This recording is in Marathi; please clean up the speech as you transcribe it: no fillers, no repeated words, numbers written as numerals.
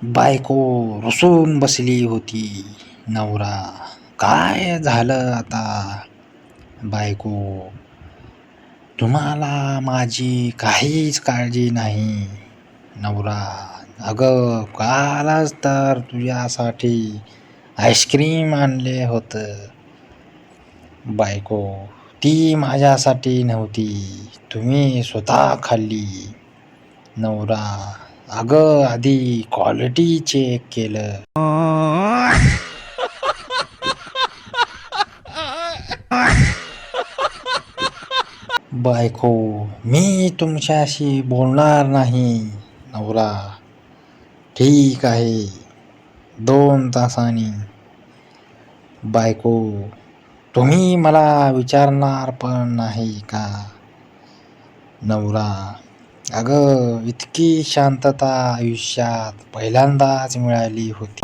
बायको रुसून बसली होती. नवरा, काय झालं आता? बायको, तुम्हाला माझी काहीच काळजी नाही. नवरा, अगं कालच तर तुझ्यासाठी आईस्क्रीम आणले होतं. बायको, ती माझ्यासाठी नव्हती, तुम्ही स्वतः खाल्ली. नवरा, अगं आधी क्वालिटी चेक केलं. बायको, मी तुमच्याशी बोलणार नाही. नवरा, ठीक आहे, 2 तासांनी. बायको, तुम्ही मला विचारणार पण नाही का? नवरा, अगं इतकी शांतता आयुष्यात पहिल्यांदाच मिळाली होती.